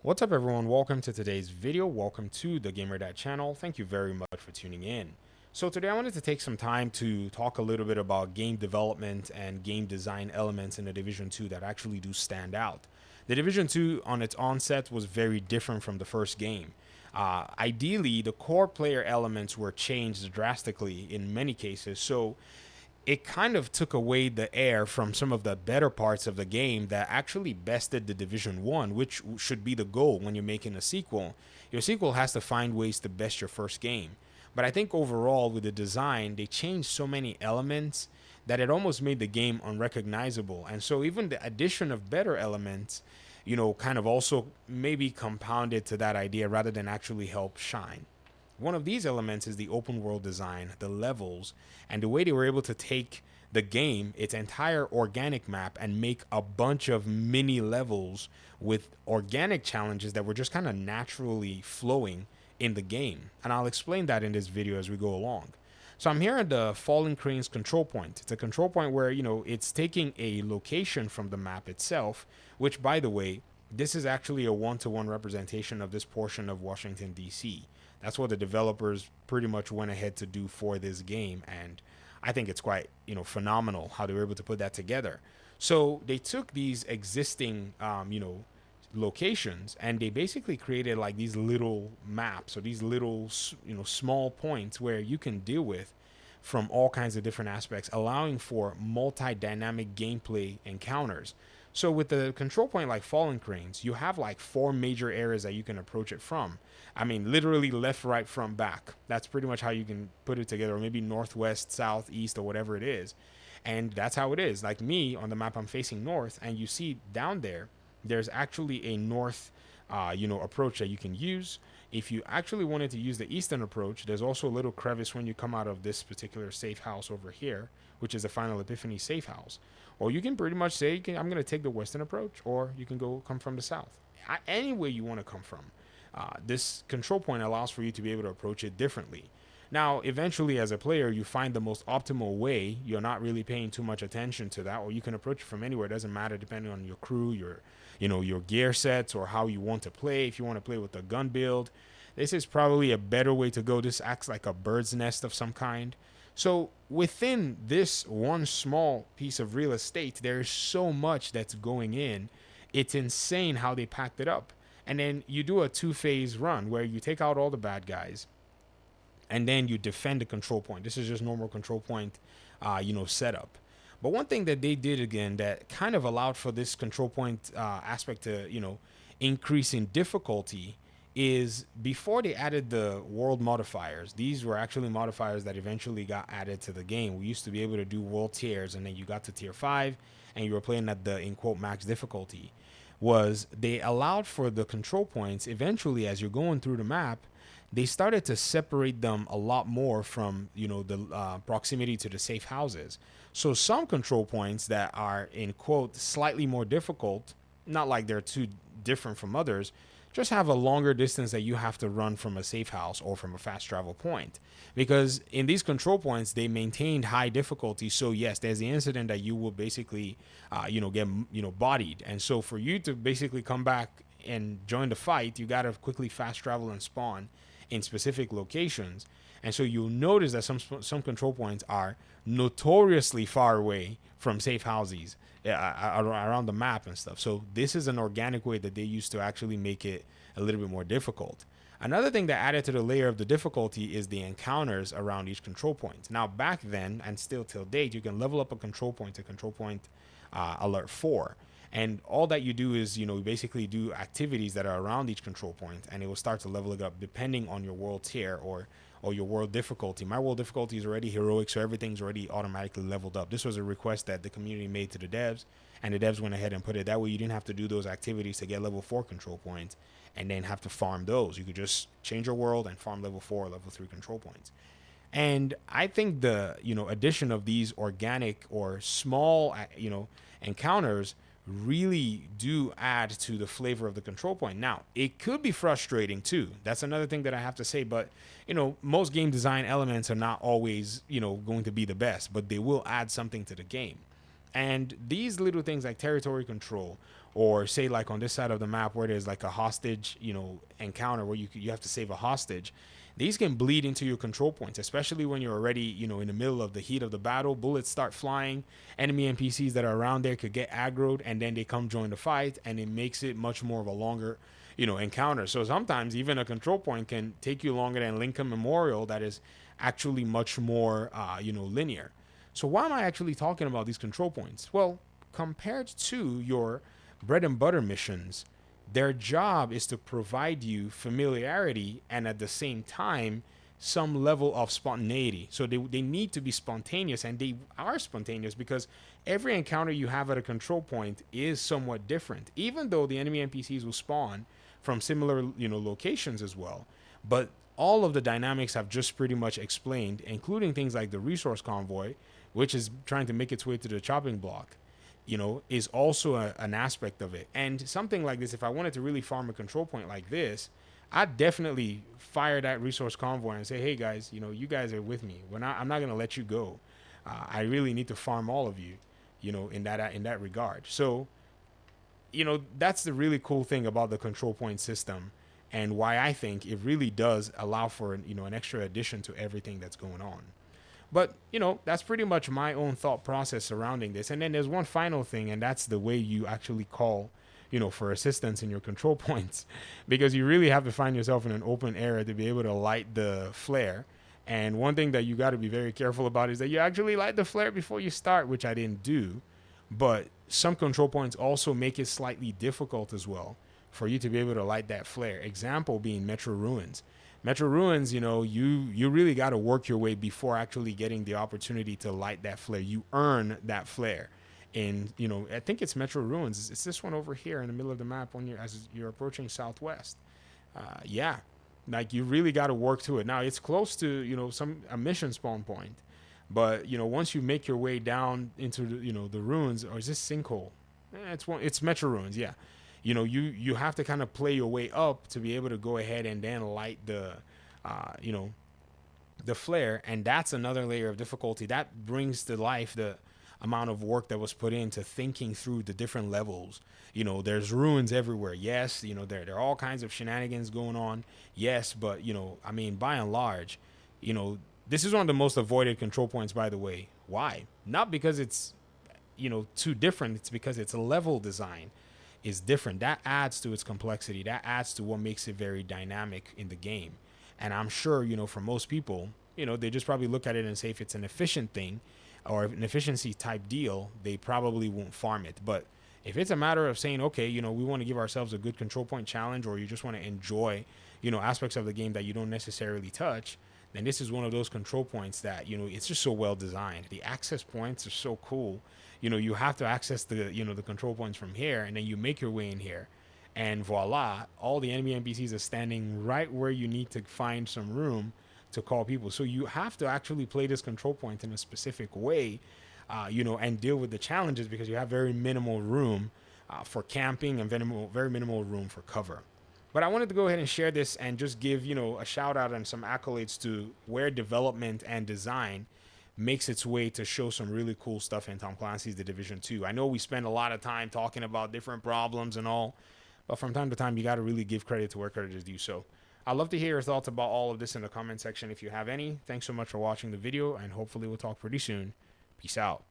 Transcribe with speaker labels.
Speaker 1: What's up, everyone? Welcome to today's video. Welcome to the Gamer Dad channel. Thank you very much for tuning in. So today I wanted to take some time to talk a little bit about game development and game design elements in the Division 2 that actually do stand out. The Division 2 on its onset was very different from the first game. Ideally, the core player elements were changed drastically in many cases, so it kind of took away the air from some of the better parts of the game that actually bested the Division 1, which should be the goal when you're making a sequel. Your sequel has to find ways to best your first game. But I think overall with the design, they changed so many elements that it almost made the game unrecognizable. And so even the addition of better elements, kind of also maybe compounded to that idea rather than actually help shine. One of these elements is the open world design, the levels, and the way they were able to take the game, its entire organic map, and make a bunch of mini levels with organic challenges that were just kind of naturally flowing in the game. And I'll explain that in this video as we go along. So I'm here at the Fallen Cranes control point. It's a control point where, it's taking a location from the map itself, which, by the way, this is actually a one-to-one representation of this portion of Washington, D.C. That's what the developers pretty much went ahead to do for this game, and I think it's quite phenomenal how they were able to put that together. So they took these existing locations, and they basically created like these little maps or these little small points where you can deal with from all kinds of different aspects, allowing for multi-dynamic gameplay encounters. So with the control point like Fallen Cranes, you have like four major areas that you can approach it from. I mean, literally left, right, front, back. That's pretty much how you can put it together, or maybe northwest, south, east, or whatever it is. And that's how it is. Like me, on the map, I'm facing north, and you see down there, there's actually a north, approach that you can use. If you actually wanted to use the eastern approach, there's also a little crevice when you come out of this particular safe house over here, which is the Final Epiphany safe house. Or you can pretty much say, I'm going to take the western approach, or you can come from the south. Any way you want to come from. This control point allows for you to be able to approach it differently. Now, eventually, as a player, you find the most optimal way. You're not really paying too much attention to that, or you can approach it from anywhere. It doesn't matter depending on your crew, your gear sets, or how you want to play. If you want to play with the gun build, this is probably a better way to go. This acts like a bird's nest of some kind. So within this one small piece of real estate, there's so much that's going in. It's insane how they packed it up. And then you do a two-phase run where you take out all the bad guys, and then you defend the control point. This is just normal control point, setup. But one thing that they did again that kind of allowed for this control point aspect to, increase in difficulty is before they added the world modifiers. These were actually modifiers that eventually got added to the game. We used to be able to do world tiers, and then you got to tier 5, and you were playing at the, in quote, max difficulty. Was they allowed for the control points eventually as you're going through the map. They started to separate them a lot more from the proximity to the safe houses. So some control points that are, in quote, slightly more difficult, not like they're too different from others, just have a longer distance that you have to run from a safe house or from a fast travel point. Because in these control points, they maintained high difficulty. So yes, there's the incident that you will basically, get, bodied. And so for you to basically come back and join the fight, you got to quickly fast travel and spawn in specific locations. And so you'll notice that some control points are notoriously far away from safe houses around the map and stuff. So this is an organic way that they used to actually make it a little bit more difficult. Another thing that added to the layer of the difficulty is the encounters around each control point. Now, back then, and still till date, you can level up a control point to control point alert 4. And all that you do is, basically do activities that are around each control point, and it will start to level it up depending on your world tier or your world difficulty. My world difficulty is already heroic, so everything's already automatically leveled up. This was a request that the community made to the devs, and the devs went ahead and put it that way. You didn't have to do those activities to get level 4 control points and then have to farm those. You could just change your world and farm level 4 or level 3 control points. And I think the addition of these organic or small encounters really do add to the flavor of the control point. Now, it could be frustrating too. That's another thing that I have to say, but most game design elements are not always, going to be the best, but they will add something to the game. And these little things like territory control or say like on this side of the map where there's like a hostage, encounter where you have to save a hostage. These can bleed into your control points, especially when you're already, in the middle of the heat of the battle. Bullets start flying. Enemy NPCs that are around there could get aggroed, and then they come join the fight, and it makes it much more of a longer, encounter. So sometimes even a control point can take you longer than Lincoln Memorial, that is actually much more, linear. So why am I actually talking about these control points? Well, compared to your bread and butter missions, their job is to provide you familiarity and at the same time some level of spontaneity. So they need to be spontaneous, and they are spontaneous because every encounter you have at a control point is somewhat different, even though the enemy NPCs will spawn from similar locations as well. But all of the dynamics have just pretty much explained, including things like the resource convoy, which is trying to make its way to the chopping block, is also an aspect of it. And something like this, if I wanted to really farm a control point like this, I'd definitely fire that resource convoy and say, hey guys, you guys are with me. I'm not going to let you go. I really need to farm all of you, in that regard. So, that's the really cool thing about the control point system, and why I think it really does allow for, an extra addition to everything that's going on. But, that's pretty much my own thought process surrounding this. And then there's one final thing, and that's the way you actually call, for assistance in your control points, because you really have to find yourself in an open area to be able to light the flare. And one thing that you got to be very careful about is that you actually light the flare before you start, which I didn't do. But some control points also make it slightly difficult as well for you to be able to light that flare. Example being Metro Ruins. Metro Ruins, you really got to work your way before actually getting the opportunity to light that flare. You earn that flare. And, I think it's Metro Ruins. It's this one over here in the middle of the map as you're approaching Southwest. Yeah, like you really got to work to it. Now, it's close to, a mission spawn point. But, once you make your way down into, the ruins, or is this Sinkhole? It's Metro Ruins, yeah. You have to kind of play your way up to be able to go ahead and then light the flare. And that's another layer of difficulty that brings to life the amount of work that was put into thinking through the different levels. There's ruins everywhere. Yes, there are all kinds of shenanigans going on. Yes, but, by and large, this is one of the most avoided control points, by the way. Why? Not because it's, too different. It's because its level design is different. That adds to its complexity. That adds to what makes it very dynamic in the game. And I'm sure, for most people, they just probably look at it and say if it's an efficient thing or an efficiency type deal, they probably won't farm it. But if it's a matter of saying, okay, we want to give ourselves a good control point challenge, or you just want to enjoy, aspects of the game that you don't necessarily touch, then this is one of those control points that, it's just so well designed. The access points are so cool. You have to access the, the control points from here, and then you make your way in here. And voila, all the enemy NPCs are standing right where you need to find some room to call people. So you have to actually play this control point in a specific way, and deal with the challenges, because you have very minimal room for camping and very minimal room for cover. But I wanted to go ahead and share this and just give, a shout out and some accolades to where development and design makes its way to show some really cool stuff in Tom Clancy's The Division 2. I know we spend a lot of time talking about different problems and all, but from time to time, you got to really give credit to where credit is due. So I'd love to hear your thoughts about all of this in the comment section if you have any. Thanks so much for watching the video, and hopefully we'll talk pretty soon. Peace out.